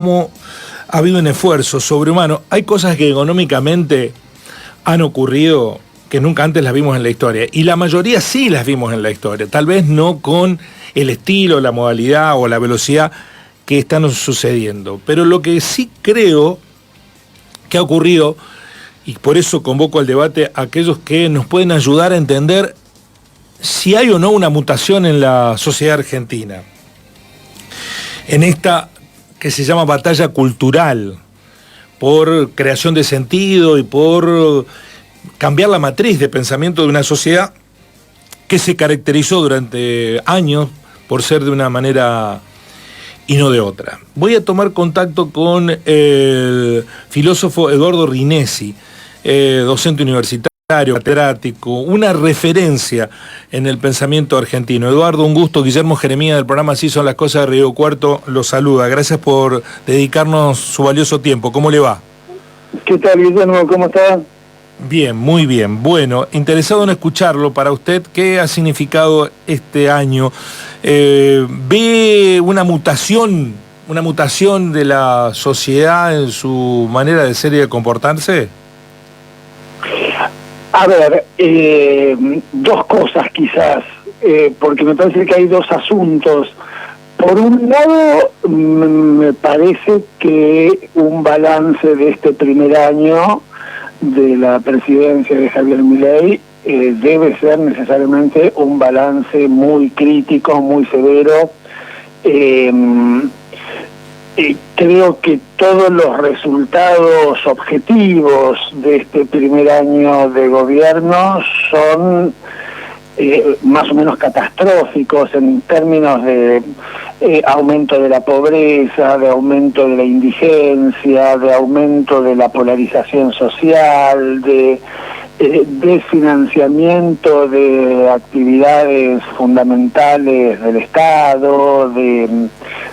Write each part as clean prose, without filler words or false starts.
cómo ha habido un esfuerzo sobrehumano. Hay cosas que económicamente han ocurrido que nunca antes las vimos en la historia, y la mayoría sí las vimos en la historia, tal vez no con el estilo, la modalidad o la velocidad que están sucediendo. Pero lo que sí creo que ha ocurrido, y por eso convoco al debate a aquellos que nos pueden ayudar a entender si hay o no una mutación en la sociedad argentina, en esta que se llama batalla cultural, por creación de sentido y por cambiar la matriz de pensamiento de una sociedad que se caracterizó durante años por ser de una manera y no de otra. Voy a tomar contacto con el filósofo Eduardo Rinesi, docente universitario, catedrático, una referencia en el pensamiento argentino. Eduardo, un gusto. Guillermo Jeremías del programa Así son las cosas de Río Cuarto lo saluda. Gracias por dedicarnos su valioso tiempo. ¿Cómo le va? ¿Qué tal, Guillermo? ¿Cómo está? Bien, muy bien. Bueno, interesado en escucharlo. Para usted, ¿qué ha significado este año? ¿Ve una mutación de la sociedad en su manera de ser y de comportarse? A ver, dos cosas quizás, porque me parece que hay dos asuntos. Por un lado, me parece que un balance de este primer año de la presidencia de Javier Milei debe ser necesariamente un balance muy crítico, muy severo. Creo que todos los resultados objetivos de este primer año de gobierno son más o menos catastróficos en términos de aumento de la pobreza, de aumento de la indigencia, de aumento de la polarización social, de desfinanciamiento de actividades fundamentales del Estado, de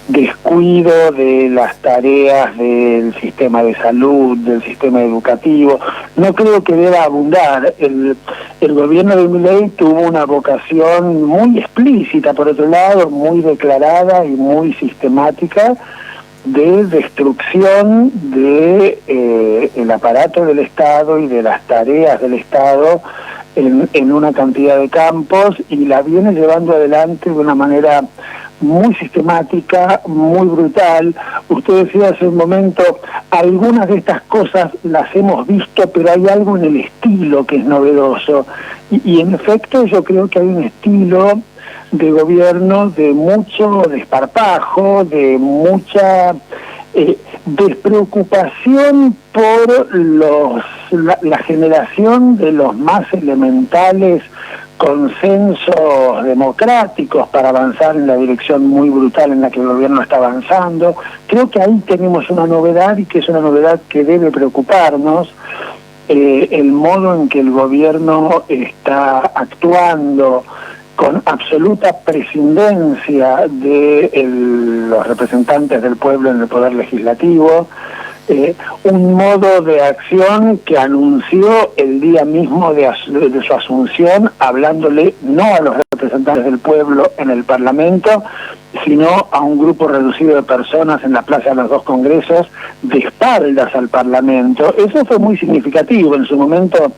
descuido de las tareas del sistema de salud, del sistema educativo. No creo que deba abundar. El gobierno de Milei tuvo una vocación muy explícita, por otro lado, muy declarada y muy sistemática, de destrucción de el aparato del Estado y de las tareas del Estado en una cantidad de campos, y la viene llevando adelante de una manera muy sistemática, muy brutal. Usted decía hace un momento, algunas de estas cosas las hemos visto, pero hay algo en el estilo que es novedoso, y en efecto yo creo que hay un estilo de gobierno de mucho desparpajo, de mucha despreocupación por la generación de los más elementales consensos democráticos para avanzar en la dirección muy brutal en la que el gobierno está avanzando. Creo que ahí tenemos una novedad, y que es una novedad que debe preocuparnos. El modo en que el gobierno está actuando con absoluta prescindencia de los representantes del pueblo en el poder legislativo, un modo de acción que anunció el día mismo de su asunción, hablándole no a los representantes del pueblo en el Parlamento, sino a un grupo reducido de personas en la Plaza de los Dos Congresos, de espaldas al Parlamento. Eso fue muy significativo. En su momento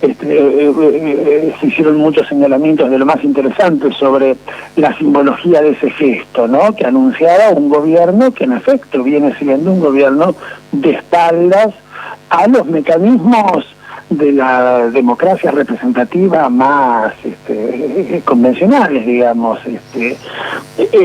se hicieron muchos señalamientos de lo más interesante sobre la simbología de ese gesto, ¿no? Que anunciaba un gobierno que en efecto viene siendo un gobierno de espaldas a los mecanismos de la democracia representativa más convencionales, digamos,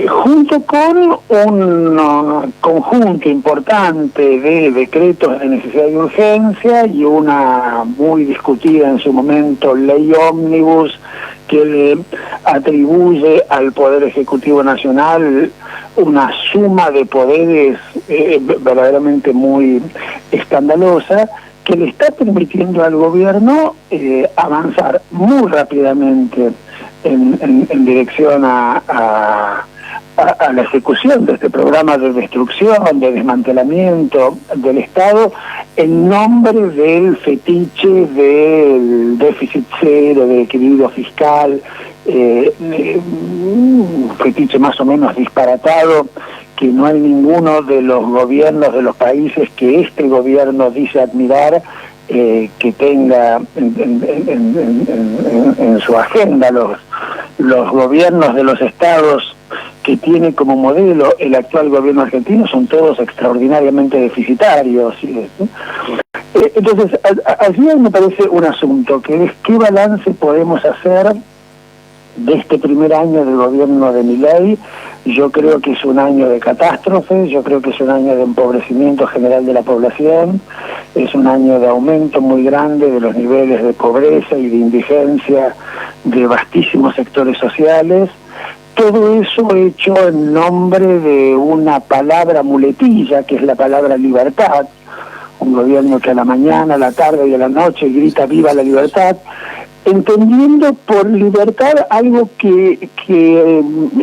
junto con un conjunto importante de decretos de necesidad y urgencia y una muy discutida en su momento ley ómnibus que le atribuye al Poder Ejecutivo Nacional una suma de poderes verdaderamente muy escandalosa, que le está permitiendo al gobierno avanzar muy rápidamente en dirección a la ejecución de este programa de destrucción, de desmantelamiento del Estado, en nombre del fetiche del déficit cero, del equilibrio fiscal, un fetiche más o menos disparatado, que no hay ninguno de los gobiernos de los países que este gobierno dice admirar que tenga en su agenda los gobiernos de los estados que tiene como modelo el actual gobierno argentino son todos extraordinariamente deficitarios. Entonces, allí me parece un asunto, que es qué balance podemos hacer de este primer año del gobierno de Milei. Yo creo que es un año de catástrofe, yo creo que es un año de empobrecimiento general de la población, es un año de aumento muy grande de los niveles de pobreza y de indigencia de vastísimos sectores sociales. Todo eso hecho en nombre de una palabra muletilla, que es la palabra libertad. Un gobierno que a la mañana, a la tarde y a la noche grita viva la libertad, entendiendo por libertad algo que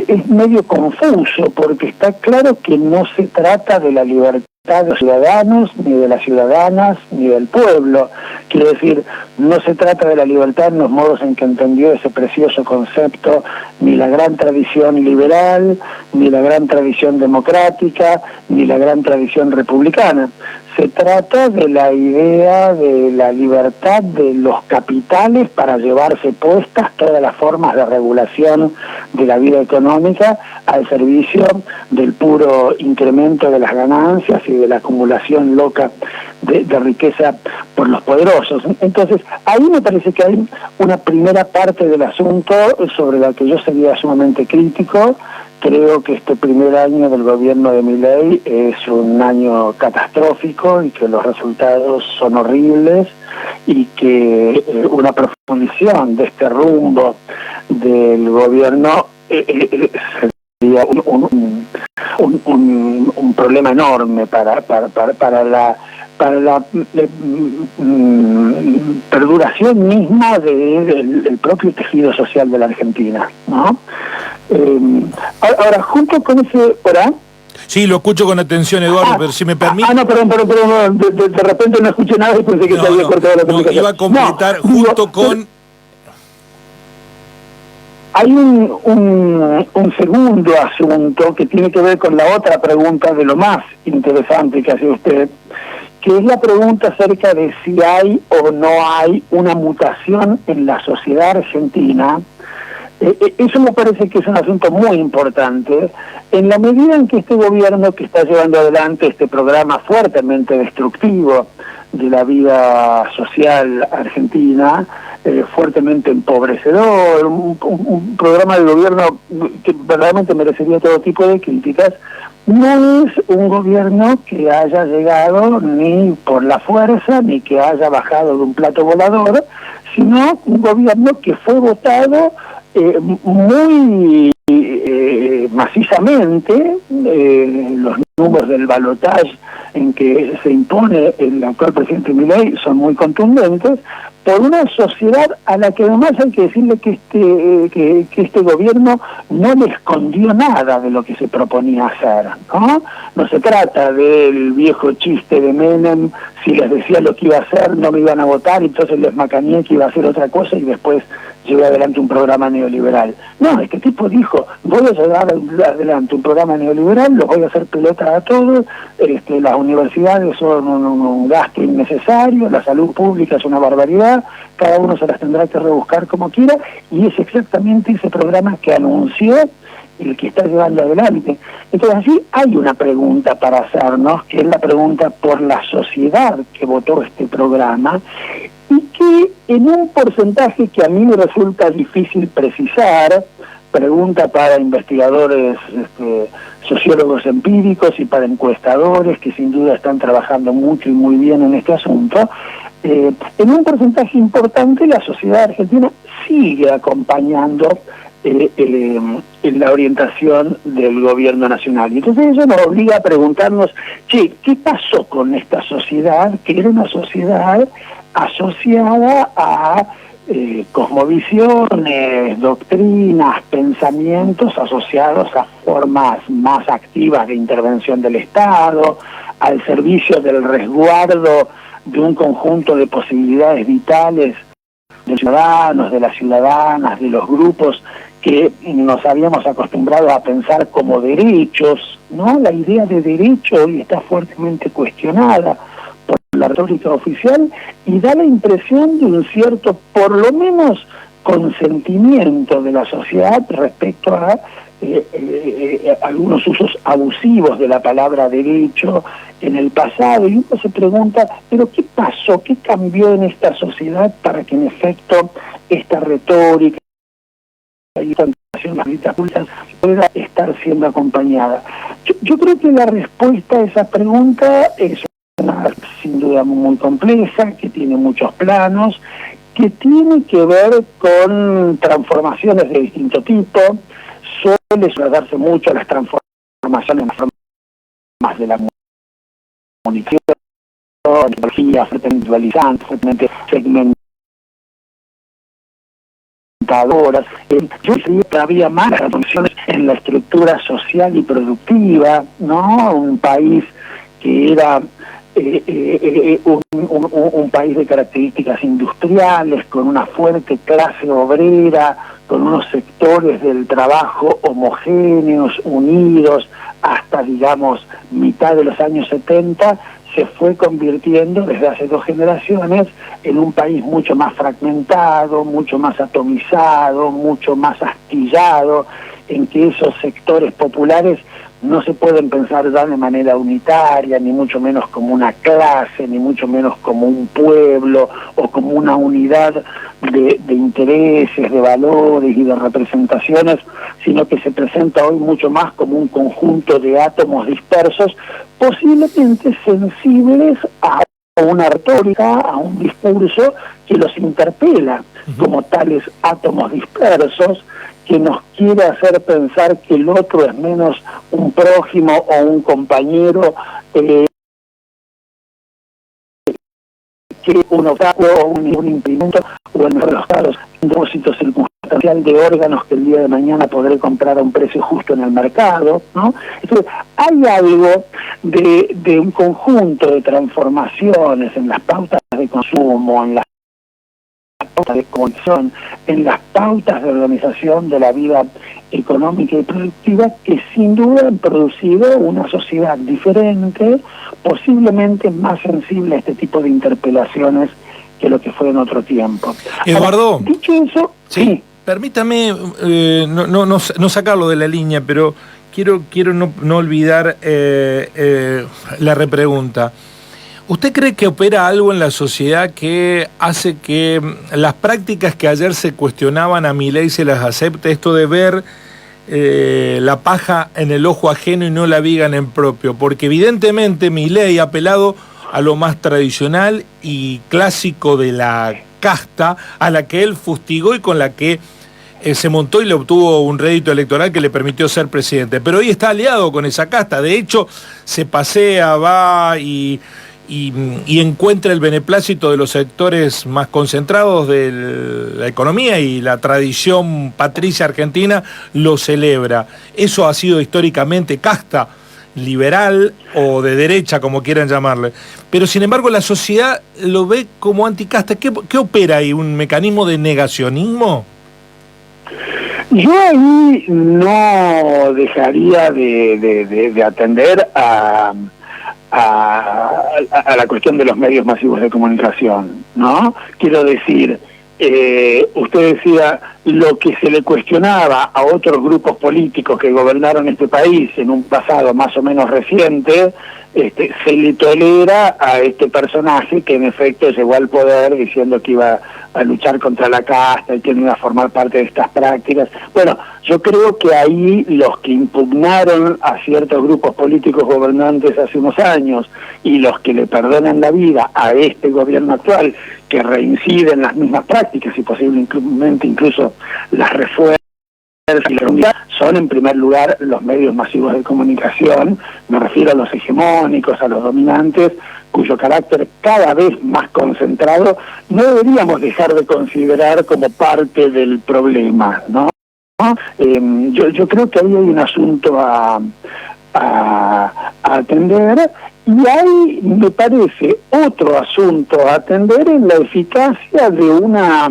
es medio confuso, porque está claro que no se trata de la libertad de los ciudadanos, ni de las ciudadanas, ni del pueblo. Quiero decir, no se trata de la libertad en los modos en que entendió ese precioso concepto ni la gran tradición liberal, ni la gran tradición democrática, ni la gran tradición republicana. Se trata de la idea de la libertad de los capitales para llevarse puestas todas las formas de regulación de la vida económica al servicio del puro incremento de las ganancias y de la acumulación loca de riqueza por los poderosos. Entonces, ahí me parece que hay una primera parte del asunto sobre la que yo sería sumamente crítico. Creo que este primer año del gobierno de Milei es un año catastrófico y que los resultados son horribles y que una profundización de este rumbo del gobierno sería un problema enorme para la perduración misma del propio tejido social de la Argentina, ¿no? Ahora, junto con ese... ¿Hola? Sí, lo escucho con atención, Eduardo, pero si me permite... no, perdón, de repente no escuché nada y pensé que se había cortado la comunicación. Iba a completar junto con... Hay un segundo asunto que tiene que ver con la otra pregunta de lo más interesante que hace usted, que es la pregunta acerca de si hay o no hay una mutación en la sociedad argentina. Eso me parece que es un asunto muy importante, en la medida en que este gobierno que está llevando adelante este programa fuertemente destructivo de la vida social argentina, fuertemente empobrecedor, un programa de gobierno que verdaderamente merecería todo tipo de críticas, no es un gobierno que haya llegado ni por la fuerza, ni que haya bajado de un plato volador, sino un gobierno que fue votado muy macizamente. Los números del balotaje en que se impone el actual presidente Milei son muy contundentes, por una sociedad a la que además hay que decirle que este gobierno no le escondió nada de lo que se proponía hacer, ¿no? No se trata del viejo chiste de Menem: si les decía lo que iba a hacer no me iban a votar, entonces les macaneé que iba a hacer otra cosa y después llevé adelante un programa neoliberal. No, este tipo dijo: voy a llevar adelante un programa neoliberal, los voy a hacer pelota a todos, las universidades son un gasto innecesario, la salud pública es una barbaridad, cada uno se las tendrá que rebuscar como quiera, y es exactamente ese programa que anunció el que está llevando adelante. Entonces, así hay una pregunta para hacernos, que es la pregunta por la sociedad que votó este programa, y que en un porcentaje que a mí me resulta difícil precisar, pregunta para investigadores, sociólogos empíricos y para encuestadores que sin duda están trabajando mucho y muy bien en este asunto, en un porcentaje importante la sociedad argentina sigue acompañando en la orientación del gobierno nacional. Y entonces eso nos obliga a preguntarnos, ¿qué pasó con esta sociedad? Que era una sociedad asociada a cosmovisiones, doctrinas, pensamientos asociados a formas más activas de intervención del Estado, al servicio del resguardo de un conjunto de posibilidades vitales de los ciudadanos, de las ciudadanas, de los grupos que nos habíamos acostumbrado a pensar como derechos, ¿no? La idea de derecho hoy está fuertemente cuestionada por la retórica oficial y da la impresión de un cierto, por lo menos, consentimiento de la sociedad respecto a algunos usos abusivos de la palabra derecho en el pasado, y uno se pregunta, ¿pero qué pasó? ¿Qué cambió en esta sociedad para que en efecto esta retórica y esta públicas pueda estar siendo acompañada? Yo creo que la respuesta a esa pregunta es una, sin duda, muy compleja, que tiene muchos planos, que tiene que ver con transformaciones de distinto tipo. Suele darse mucho las transformaciones más de la comunicación, tecnología, fuertemente individualizante, fuertemente segmentadoras. Yo diría que había más transformaciones en la estructura social y productiva, ¿no? Un país que era un país de características industriales, con una fuerte clase obrera, con unos sectores del trabajo homogéneos, unidos, hasta, digamos, mitad de los años 70, se fue convirtiendo desde hace 2 generaciones en un país mucho más fragmentado, mucho más atomizado, mucho más astillado, en que esos sectores populares no se pueden pensar ya de manera unitaria, ni mucho menos como una clase, ni mucho menos como un pueblo, o como una unidad de intereses, de valores y de representaciones, sino que se presenta hoy mucho más como un conjunto de átomos dispersos, posiblemente sensibles a una retórica, a un discurso que los interpela como tales átomos dispersos, que nos quiere hacer pensar que el otro es menos un prójimo o un compañero que un obstáculo o un impedimento, o en los casos un depósito circunstancial de órganos que el día de mañana podré comprar a un precio justo en el mercado, ¿no? Entonces, hay algo de un conjunto de transformaciones en las pautas de consumo, en las pautas de comunicación, en las pautas de organización de la vida económica y productiva, que sin duda han producido una sociedad diferente, posiblemente más sensible a este tipo de interpelaciones que lo que fue en otro tiempo. Eduardo, ahora, dicho eso, sí. Permítame no sacarlo de la línea, pero quiero no olvidar la repregunta. ¿Usted cree que opera algo en la sociedad que hace que las prácticas que ayer se cuestionaban a Milei se las acepte? Esto de ver la paja en el ojo ajeno y no la viga en el propio. Porque evidentemente Milei ha apelado a lo más tradicional y clásico de la casta, a la que él fustigó y con la que se montó y le obtuvo un rédito electoral que le permitió ser presidente. Pero hoy está aliado con esa casta. De hecho, se pasea, va y encuentra el beneplácito de los sectores más concentrados de la economía, y la tradición patricia argentina lo celebra. Eso ha sido históricamente casta, liberal o de derecha, como quieran llamarle. Pero sin embargo la sociedad lo ve como anticasta. ¿Qué opera ahí? ¿Un mecanismo de negacionismo? Yo ahí no dejaría de atender a la cuestión de los medios masivos de comunicación, ¿no? Quiero decir, usted decía, lo que se le cuestionaba a otros grupos políticos que gobernaron este país en un pasado más o menos reciente, se le tolera a este personaje que en efecto llegó al poder diciendo que iba a luchar contra la casta y que no iba a formar parte de estas prácticas. Bueno, yo creo que ahí los que impugnaron a ciertos grupos políticos gobernantes hace unos años y los que le perdonan la vida a este gobierno actual, que reincide en las mismas prácticas y posiblemente incluso las refuerza, son en primer lugar los medios masivos de comunicación. Me refiero a los hegemónicos, a los dominantes, cuyo carácter cada vez más concentrado no deberíamos dejar de considerar como parte del problema, ¿no? Yo creo que ahí hay un asunto a atender, y hay, me parece, otro asunto a atender en la eficacia de una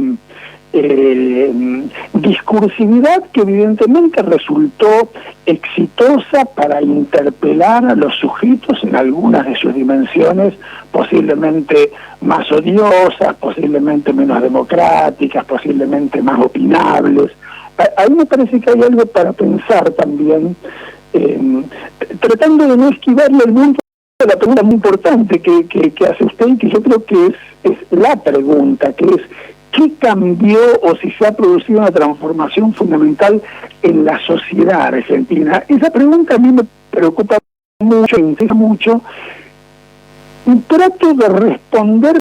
discursividad que evidentemente resultó exitosa para interpelar a los sujetos en algunas de sus dimensiones posiblemente más odiosas, posiblemente menos democráticas, posiblemente más opinables. Ahí me parece que hay algo para pensar también, tratando de no esquivarle el mundo a la pregunta muy importante que hace usted y que yo creo que es la pregunta, que es ¿qué cambió o si se ha producido una transformación fundamental en la sociedad argentina? Esa pregunta a mí me preocupa mucho, me interesa mucho, y trato de responder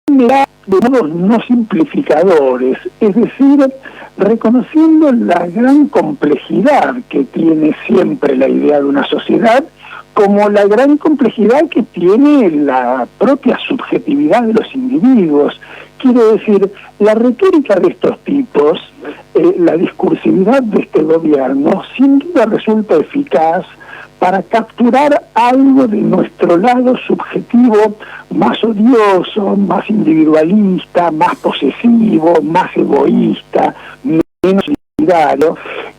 de modos no simplificadores, es decir, reconociendo la gran complejidad que tiene siempre la idea de una sociedad, como la gran complejidad que tiene la propia subjetividad de los individuos. Quiero decir, la retórica de estos tipos, la discursividad de este gobierno, sin duda resulta eficaz para capturar algo de nuestro lado subjetivo más odioso, más individualista, más posesivo, más egoísta, menos solidario.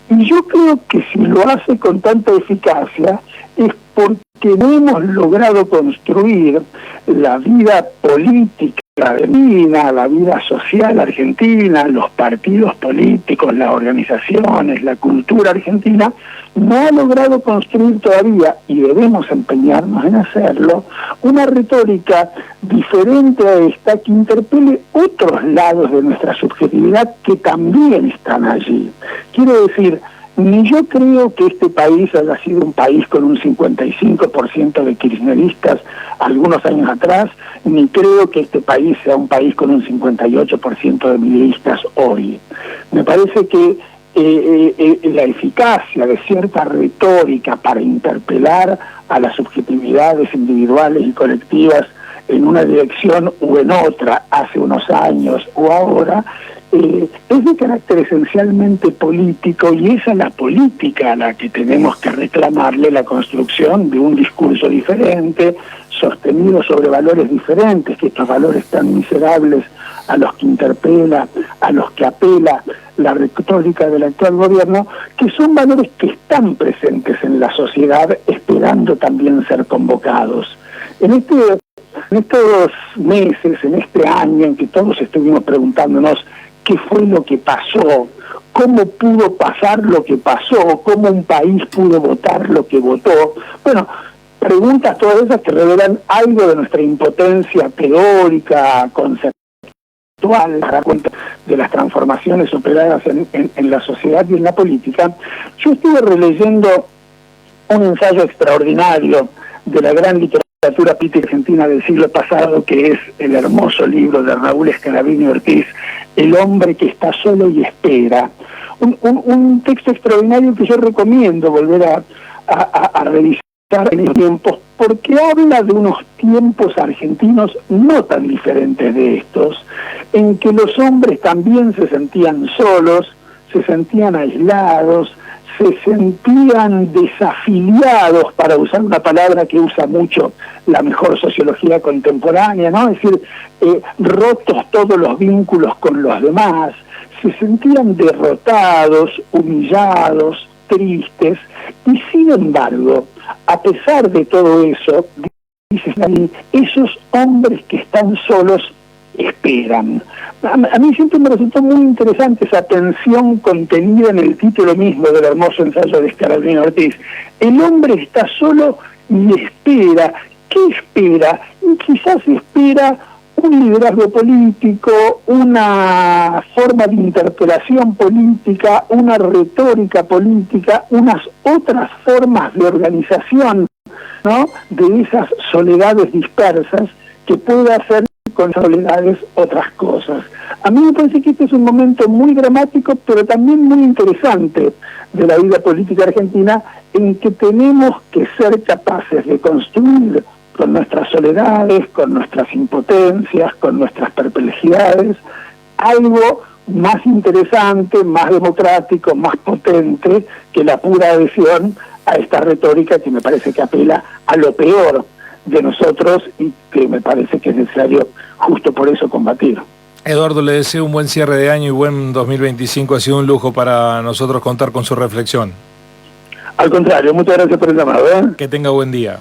Y yo creo que si lo hace con tanta eficacia es porque no hemos logrado construir la vida política argentina, la vida social argentina, los partidos políticos, las organizaciones, la cultura argentina, no ha logrado construir todavía, y debemos empeñarnos en hacerlo, una retórica diferente a esta que interpele otros lados de nuestra subjetividad que también están allí. Quiero decir, ni yo creo que este país haya sido un país con un 55% de kirchneristas algunos años atrás, ni creo que este país sea un país con un 58% de mileiristas hoy. Me parece que la eficacia de cierta retórica para interpelar a las subjetividades individuales y colectivas en una dirección u en otra, hace unos años o ahora, es de carácter esencialmente político, y esa es la política a la que tenemos que reclamarle la construcción de un discurso diferente, sostenido sobre valores diferentes, que estos valores tan miserables a los que interpela, a los que apela la retórica del actual gobierno, que son valores que están presentes en la sociedad, esperando también ser convocados. En estos meses, en este año en que todos estuvimos preguntándonos qué fue lo que pasó, cómo pudo pasar lo que pasó, cómo un país pudo votar lo que votó, bueno, preguntas todas esas que revelan algo de nuestra impotencia teórica, conceptual, para cuenta de las transformaciones operadas en la sociedad y en la política. Yo estuve releyendo un ensayo extraordinario de la gran literatura política argentina del siglo pasado, que es el hermoso libro de Raúl Scalabrini Ortiz, El hombre que está solo y espera. Un texto extraordinario que yo recomiendo volver a revisar en estos tiempos, porque habla de unos tiempos argentinos no tan diferentes de estos, en que los hombres también se sentían solos, se sentían aislados, se sentían desafiliados, para usar una palabra que usa mucho la mejor sociología contemporánea, ¿no? Es decir, rotos todos los vínculos con los demás, se sentían derrotados, humillados, tristes, y sin embargo, a pesar de todo eso, dice Stalin, esos hombres que están solos esperan. A mí siempre me resultó muy interesante esa tensión contenida en el título mismo del hermoso ensayo de Scalabrini Ortiz. El hombre está solo y espera. ¿Qué espera? Y quizás espera un liderazgo político, una forma de interpelación política, una retórica política, unas otras formas de organización, ¿no?, de esas soledades dispersas, que pueda hacer con soledades otras cosas. A mí me parece que este es un momento muy dramático, pero también muy interesante de la vida política argentina, en que tenemos que ser capaces de construir con nuestras soledades, con nuestras impotencias, con nuestras perplejidades, algo más interesante, más democrático, más potente que la pura adhesión a esta retórica que me parece que apela a lo peor de nosotros y que me parece que es necesario justo por eso combatir. Eduardo, le deseo un buen cierre de año y buen 2025. Ha sido un lujo para nosotros contar con su reflexión. Al contrario, muchas gracias por el llamado. Que tenga buen día.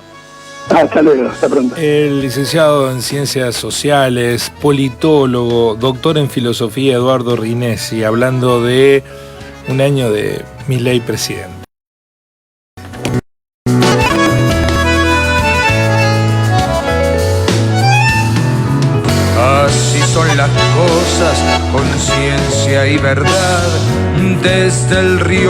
Hasta luego, hasta pronto. El licenciado en Ciencias Sociales, politólogo, doctor en Filosofía, Eduardo Rinesi, hablando de un año de Milei presidente. Así son las cosas, conciencia y verdad, desde el río